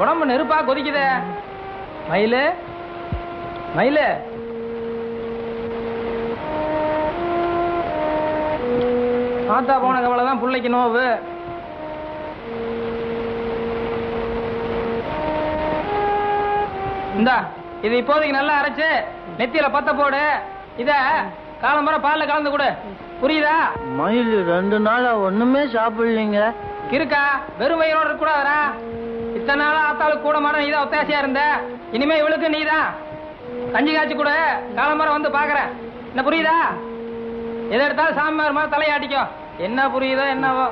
உடம்பு நெருப்பா கொதிக்குதே. மயிலு மயிலு, ஆத்தா போன கவலைதான் பிள்ளைக்கு நோவு. இந்தா இது இப்போதைக்கு நல்லா அரைச்சு நெத்தியில பத்த போடு. இத காலம்பரம் பால்ல கலந்து கொடு, புரியுதா? மயில் 2 நாளா ஒண்ணுமே சாப்பிடலீங்க. இருக்கா வெறும் வயிறோட இருக்க கூடாதா? இத்தனை நாளா ஆத்தாளுக்கு கூட மாட நீதான் ஒத்தாசியா இருந்த, இனிமே இவளுக்கு நீதான் கஞ்சி காய்ச்சி கூட காலம்பரம் வந்து பாக்குறேன். என்ன புரியுதா? எதை எடுத்தாலும் சாமியார் மாதிரி தலையாட்டிக்கும். என்ன புரியுதோ என்னவோ.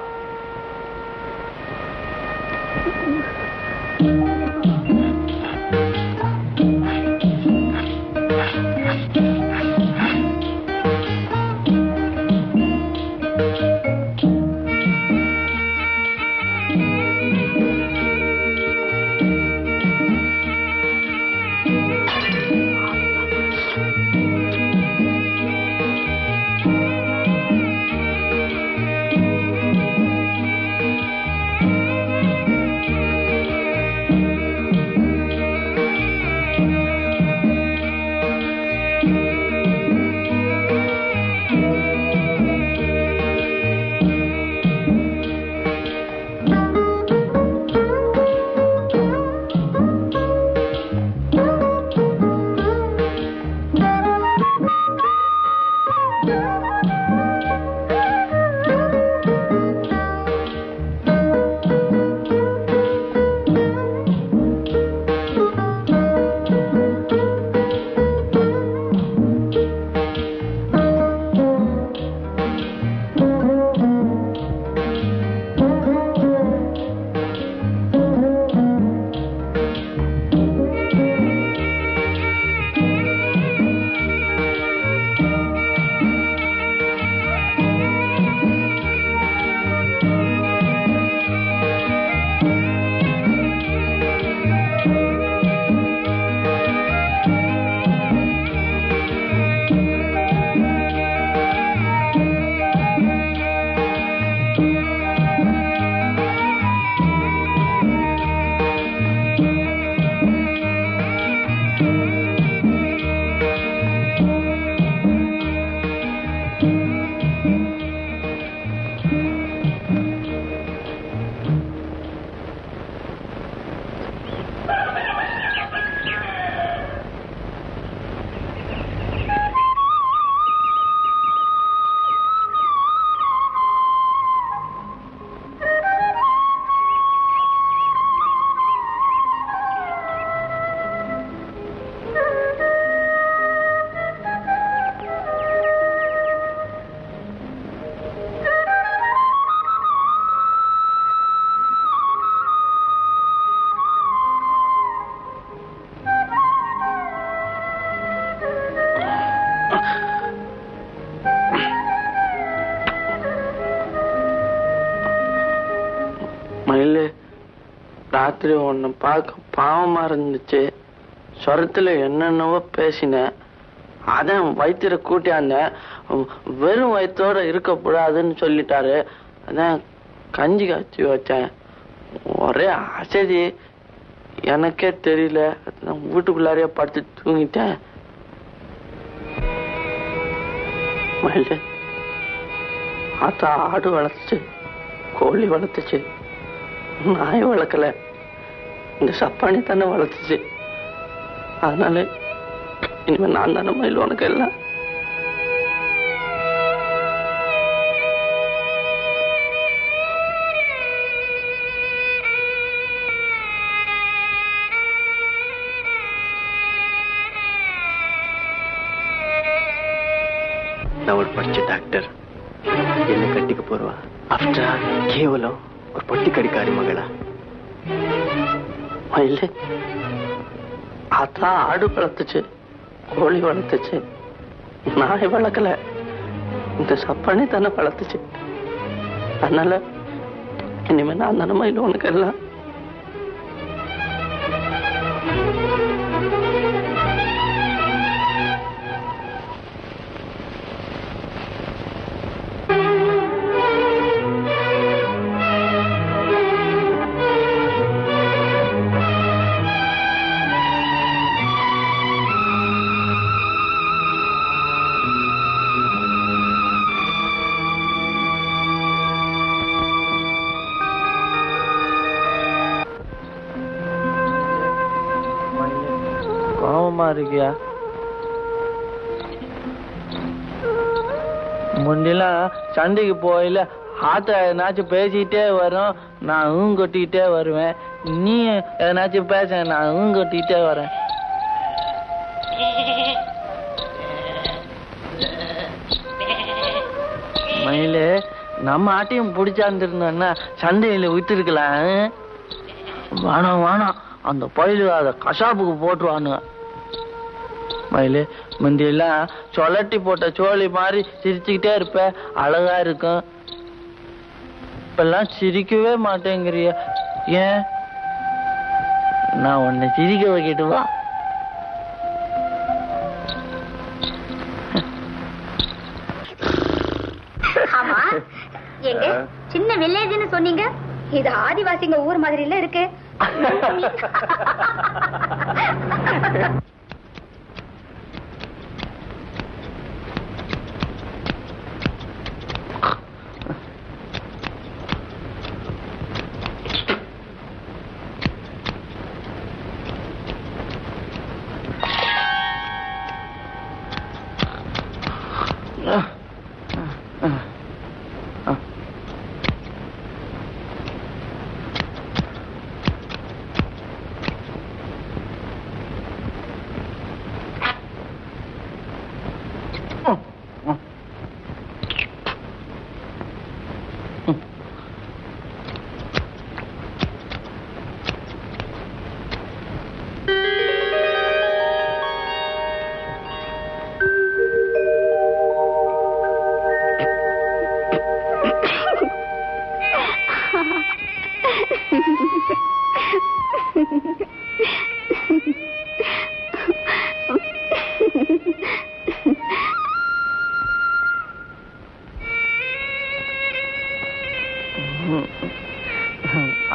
ராத்திரி ஒன்னு பார்க்க பாவமா இருந்துச்சு. சொரத்துல என்னென்னவோ பேசினேன். அதான் வயிற்றுல கூட்டியாந்த வெறும் வயிற்றோட இருக்கக்கூடாதுன்னு சொல்லிட்டாரு. அதான் கஞ்சி காய்ச்சி வச்சேன். ஒரே அசதி, எனக்கே தெரியல. வீட்டுக்குள்ளாரையே படுத்து தூங்கிட்டேன். ஆத்தா ஆடு வளர்த்துச்சு, கோழி வளர்த்துச்சு, நாய் வளர்க்கல, இந்த சப்பானி தானே வளர்த்துச்சு. அதனால இனிமே நான் தானே மயில் உனக்கு எல்லாம். நான் ஒரு படிச்ச டாக்டர், என்ன கட்டிக்க போறவா ஆஃப்டர் கேவலம் ஒரு பொட்டி கடிக்காரி மகளா? மயில் அதான் ஆடு வளர்த்துச்சு, கோழி வளர்த்துச்சு, நாய் வளர்க்கல, இந்த சப்பானி தானே வளர்த்துச்சு. அதனால இனிமே நான் தானே மயில் உனக்கு எல்லாம். இருக்கியா? முன்னெல்லாம் சண்டைக்கு போயில ஆத்த எதனாச்சும் பேசிக்கிட்டே வரும், நான் கொட்டிக்கிட்டே வருவேன். நீ எதனாச்சும் பேச, நான் கொட்டிக்கிட்டே வரேன். மயிலே, நம்ம ஆட்டையும் பிடிச்சாந்துருந்தோம்னா சண்டையில விட்டுருக்கலாம். வேணாம் வேணாம், அந்த பயிலு அதை கசாப்புக்கு போட்டுருவானுங்க. மயிலு, முந்தியெல்லாம் சொலட்டி போட்ட சோழி மாதிரி சிரிச்சுக்கிட்டே இருப்ப, அழகா இருக்கும். இப்பெல்லாம் சிரிக்கவே மாட்டேங்கிறிய, ஏன்? நான் உன்னை சிரிக்க வைக்கட்டுவா? ஆமா, எங்க சின்ன வில்லேஜ்னு சொன்னீங்க, இது ஆதிவாசிங்க ஊர் மாதிரி இல்ல இருக்கு.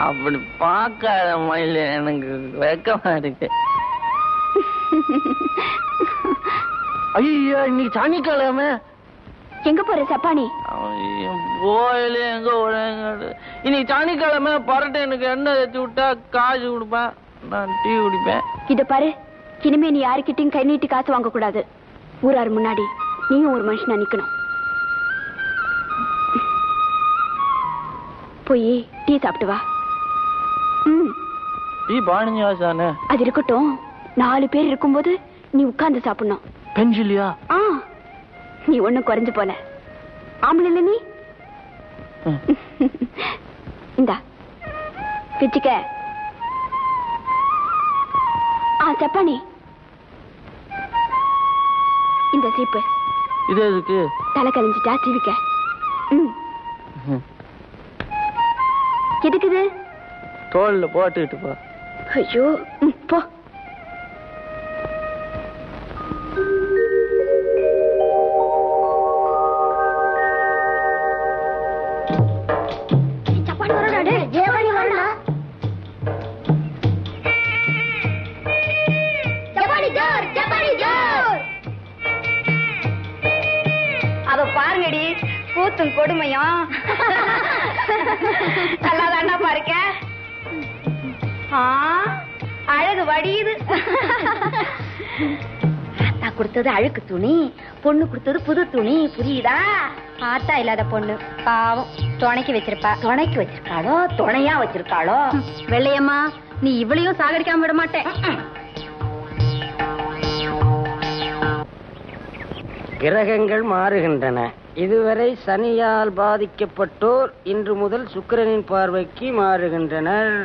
அப்படி பார்க்காத மயில, எனக்கு வெக்கமா இருக்கு. ஐயோ, இன்னைக்கு சனிக்கிழமை. எங்க போற சப்பானி? போயில எங்க இன்னைக்கு சனிக்கிழமை பரட்டை, எனக்கு எண்ணெய் ஏற்றி விட்டா காசு கொடுப்பேன், நான் டீ குடிப்பேன். இத பாரு, இனிமே நீ யாருக்கிட்டையும் கை நீட்டி காசு வாங்க கூடாது. ஊரார் முன்னாடி நீயும் ஒரு மனுஷனா நிக்கணும். போய் டீ சாப்பிட்டு வா. டீ 15 காசு தானே? அது இருக்கட்டும், 4 பேர் இருக்கும்போது நீ உட்கார்ந்து சாப்பிடணும். பென்சிலியா? நீ ஒண்ணும் குறைஞ்சு போல. ஆம்பளை இல்ல நீ? இந்தா பிச்சுக்க. சப்பானி, இந்த சீப்பு. இது எதுக்கு? தலை கழிஞ்சிட்டா சீவிக்க. எதுக்குது? தோல்ல போட்டுக்கிட்டு போ. ஐயோ போ. அத பாருங்கடி கூத்தும் கொடுமையும் நல்லாதாண்டா பாருக்க. அழகு வடியுது. நான் கொடுத்தது அழுக்கு துணி, பொண்ணு கொடுத்தது புது துணி. புரியுதா? ஆத்தா இல்லாத பொண்ணு பாவம் துணைக்கு வச்சிருப்பா. துணைக்கு வச்சிருக்காளோ துணையா வச்சிருக்காளோ? வெள்ளையம்மா நீ இவளையும் சாகடிக்காம விட மாட்டேன். கிரகங்கள் மாறுகின்றன. இதுவரை சனியால் பாதிக்கப்பட்டோர் இன்று முதல் சுக்கிரனின் பார்வைக்கு மாறுகின்றனர்.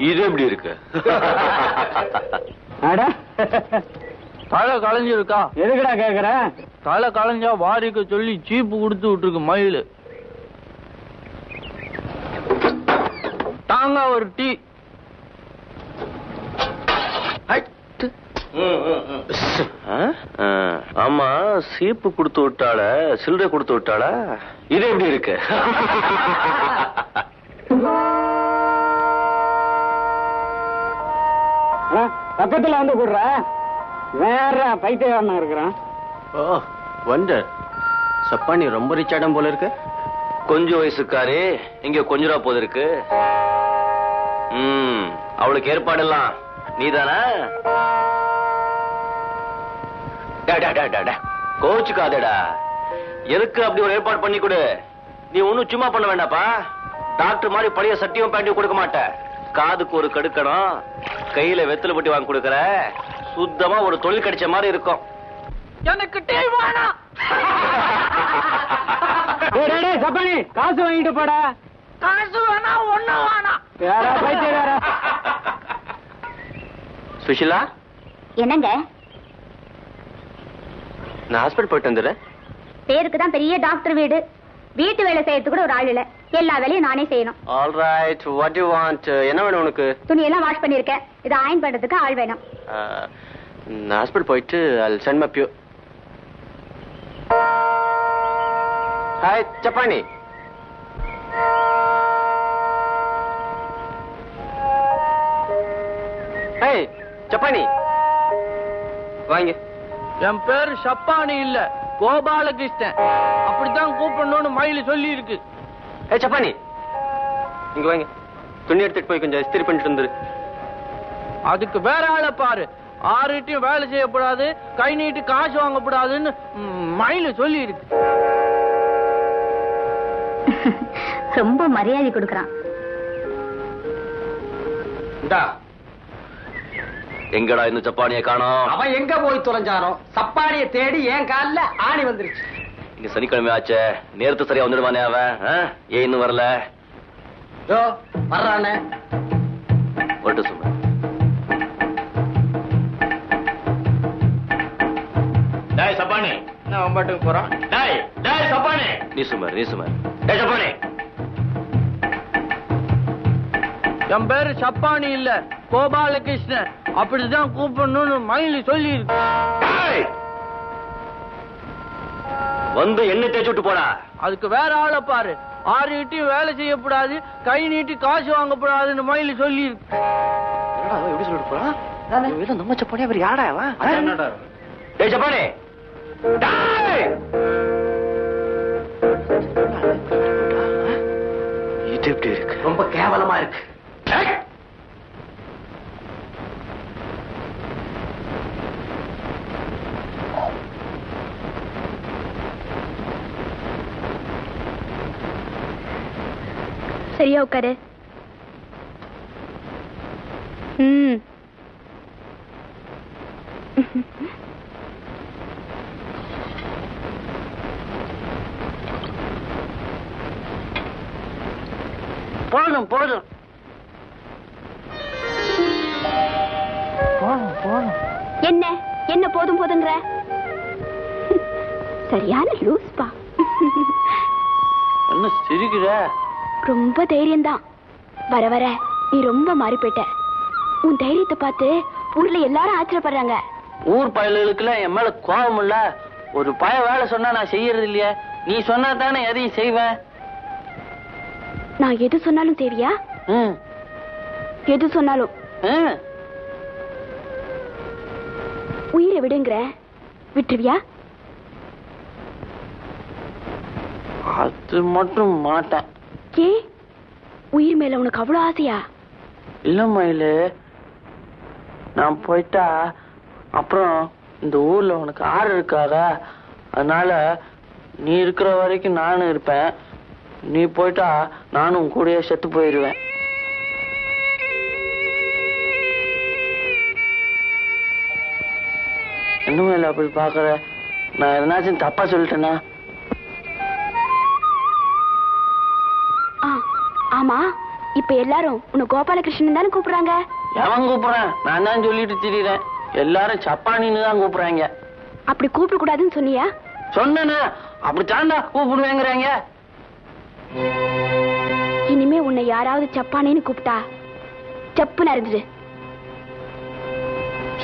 இது எப்படி இருக்கு? தலை களைஞ்சிருக்கா? எதுக்குடா கேக்குற? தலை களைஞ்சா வாரிக்க சொல்லி சீப்பு கொடுத்து விட்டுருக்கு மயில். தாங்க ஒரு டீ. ஆமா, சீப்பு கொடுத்து விட்டாள, சில்லறை கொடுத்து விட்டாள. இது எப்படி இருக்கு? பக்கத்துல வந்து போடுற வேற பைத்தியக்காரனா இருக்கிறான். ஓ வண்டர், சப்பானி ரொம்ப ரிச் ஆடம் போல இருக்கு. கொஞ்சம் வயசுக்காரே இங்க கொஞ்சரா போது இருக்கு. அவளுக்கு ஏற்பாடெல்லாம் நீதானா? கோச்சுக்காதடா. எதுக்கு அப்படி ஒரு ஏற்பாடு பண்ணி கொடு. நீ ஒன்னும் சும்மா பண்ண வேண்டாப்பா. டாக்டர் மாதிரி பழைய சட்டியும் பேண்டியும் கொடுக்க மாட்ட. காதுக்கு ஒரு கடுக்கணும், கையில வெத்தலை பட்டி வாங்கி கொடுக்கற. சுத்தமா ஒரு தொழில் கிடைச்ச மாதிரி இருக்கும். எனக்கு டீ வேணாம். சப்பானி காசு வாங்கிட்டு போடா. காசு வேணாம், ஒண்ணும் வேணாம். சுஷிலா, என்னங்க? நான் ஹாஸ்பிட்டல் போயிட்டு வந்துடுறேன். பேருக்கு தான் பெரிய டாக்டர் வீடு. வீட்டு வேலை செய்யறதுக்கு கூட ஒரு ஆள் இல்ல. எல்லா வேலையும் நானே செய்யணும். All right, what you want? என்ன வேணும் உனக்கு? துணியெல்லாம் வாஷ் பண்ணிருக்கேன். இதை அயன் பண்றதுக்கு ஆள் வேணும். நான் ஹாஸ்பிட்டல் போயிட்டு I'll send my pure. Hi சப்பானி. ஹாய் சப்பானி, வாங்க. என் பேரு சப்பானி இல்ல, கோபாலகிருஷ்ணன். அப்படித்தான் கூப்பிடணும்னு மயில் சொல்லி இருக்கு. ஏய் சப்பானி, இங்க வாங்க. துணி எடுத்துட்டு போய் கொஞ்சம் இஸ்திரி பண்ணிட்டு வந்துரு. அதுக்கு வேற ஆளை பாரு. ஆறுட்டையும் வேலை செய்யக்கூடாது, கை நீட்டு காசு வாங்கக்கூடாதுன்னு மயில் சொல்லி இருக்கு. ரொம்ப மரியாதை கொடுக்கறான். எங்கடா இந்த சப்பானியை காணோம்? அவன் எங்க போய் தொலைஞ்சாரோ? சப்பானியை தேடி என் கால்ல ஆணி வந்துருச்சு. இங்க சனிக்கிழமை ஆச்சே, நேரத்து சரியா வந்துடுவானே அவன். ஏன் இன்னும் வரல? வர்றானே. வரட்டு சும்மா. டேய் சப்பானி, நான் பாட்டுக்கு போறான். டேய் டேய் சப்பானி, நீ சும்மா, நீ சும்மா. டேய் சப்பானி, என் பேரு சப்பானி இல்ல, கோபாலகிருஷ்ணன். அப்படிதான் கூப்பிடணும்னு மயில் சொல்லி இருக்கு. வந்து என்ன தேய்ச்சி விட்டு போடா. அதுக்கு வேற ஆளை பாரு. ஆறுட்டையும் வேலை செய்யக்கூடாது, கை நீட்டி காசு வாங்கக்கூடாதுன்னு மயில் சொல்லி இருக்கு. எப்படி சொல்லிட்டு போறான்? நம்ம சப்பானி அவர் யாரா அவன்? டேய் சப்பானி, இது எப்படி இருக்கு? ரொம்ப கேவலமா இருக்கு. சரியா உட்காரு. போதும் போதும். என்ன என்ன போதும் போதுங்கிற? சரியான லூஸ்பா. என்ன சிரிக்கிற? ரொம்ப தைரியம்தான். வர வர நீ ரொம்ப மாறி போயிட்ட. உன் தைரியத்தை பார்த்து ஊர்ல எல்லாரும் ஆச்சரியப்படுறாங்க. ஊர் பயலுக்குலாம் என் மேல கோபம் இல்ல. ஒரு பய வேலை சொன்னா நான் செய்யறது இல்லையா? நீ சொன்னா தானே எதையும் செய்வேன். நான் எது சொன்னாலும் செய்வியா? எது சொன்னாலும். உயிரை விடுங்கிற, விட்டுருவியா? அது மட்டும் மாட்டேன். ஏ, உயிர் மேல உனக்கு அவ்வளவு ஆசையா? இல்ல மயிலு, நான் போயிட்டா அப்புறம் இந்த ஊர்ல உனக்கு ஆறு இருக்காதா? அதனால நீ இருக்கிற வரைக்கும் நானும் இருப்பேன். நீ போயிட்டா நானும் கூடயே செத்து போயிடுவேன். இன்னும் இல்லை அப்படி பாக்குற? நான் எதனாச்சும் தப்பா சொல்லிட்டேனா? ஆமா, இப்ப எல்லாரும் உன்னை கோபாலகிருஷ்ணன் தானே கூப்பிடுறாங்க. எவன் கூப்பிடுறேன்? நான் தான் சொல்லிட்டு திரிறேன். எல்லாரும் சப்பானின்னு தான் கூப்பிடுறாங்க. அப்படி கூப்பிட கூடாதுன்னு சொன்னியா? சொன்னேன்னா அப்படி தாண்டா கூப்பிடுவேங்கிறாங்க. இனிமே உன்னை யாராவது சப்பானின்னு கூப்பிட்டா செப்பு நிறைஞ்சிடு.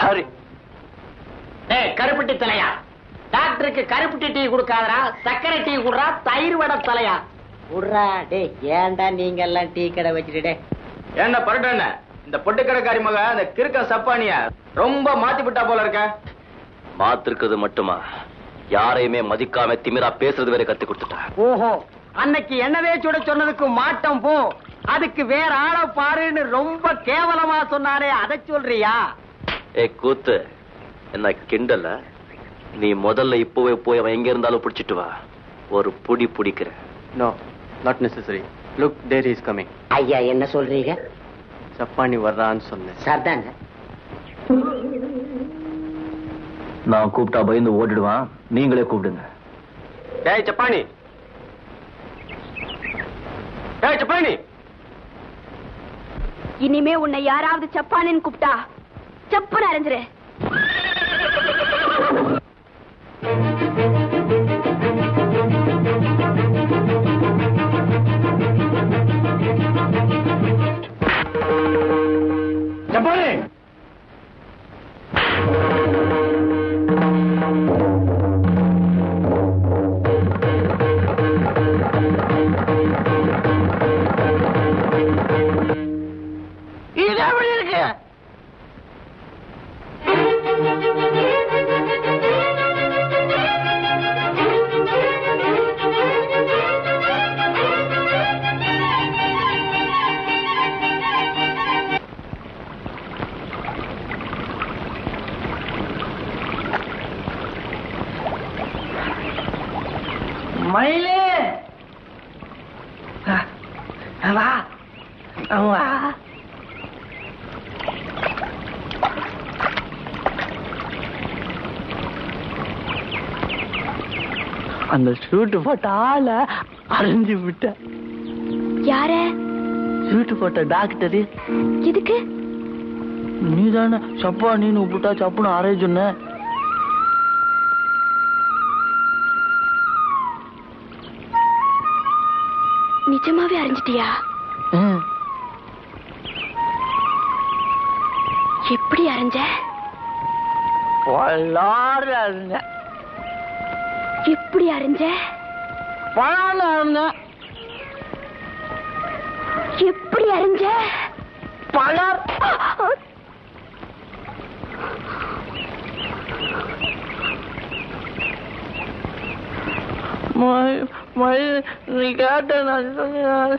சாரி. கருப்பட்டி தலையா, டாக்டருக்கு கருப்பட்டி டீ கொடுக்காதரா, சர்க்கரை டீ குடுறா, தயிர் வடை தலையா குடுறா. டே ஏன்டா நீங்க எல்லாம் டீ கடை வச்சுட்டு? என்ன பரட்ட இந்த பொட்டு கடைக்காரி மக அந்த கிறுக்க சப்பானிய ரொம்ப மாத்தி விட்டா போல இருக்க. மாத்திருக்கிறது மட்டுமா, யாரையுமே மதிக்காம திமிரா பேசுறது வேற கத்து கொடுத்துட்டா. ஓஹோ, அன்னைக்கு என்னவே சுட சொன்னதுக்கு மாட்டம் போ, அதுக்கு வேற ஆள பாருன்னு ரொம்ப கேவலமா சொன்னாரே, அதை சொல்றியா? ஏ கூத்து, என்ன கிண்டல? நீ முதல்ல இப்பவே போய் அவன் எங்க இருந்தாலும் பிடிச்சிட்டு வா. ஒரு புடி பிடிக்கிற. No, not necessary. Look, there he is coming. ஐயா என்ன சொல்றீங்க? சப்பானி வர்றான்னு சொன்னேன். சரிதாங்க. நான் கூப்பிட்டா பயந்து ஓடிடுவான். நீங்களே கூப்பிடுங்க. டேய் சப்பானி, டேய் சப்பானி. இனிமே உன்னை யாராவது சப்பானின்னு கூப்பிட்டா செப்பு நிறைஞ்சிரு. சப்பானி, இது எப்படி இருக்கு? மயிலே வா வா. அந்த ஷூட்டு போட்ட ஆள அரைஞ்சு விட்ட. யார? ஷூட்டு போட்ட டாக்டரு. எதுக்கு? நீ தானே சப்பா நீனு விட்டா சப்புன்னு அரைய சொன்ன. நிஜமாவே அரைஞ்சிட்டியா? எப்படி அரைஞ்ச? அரைஞ்ச. எப்படி அரைஞ்ச? பழம். எப்படி அரைஞ்ச? பழம். நீ கேட்ட நான் சொன்ன.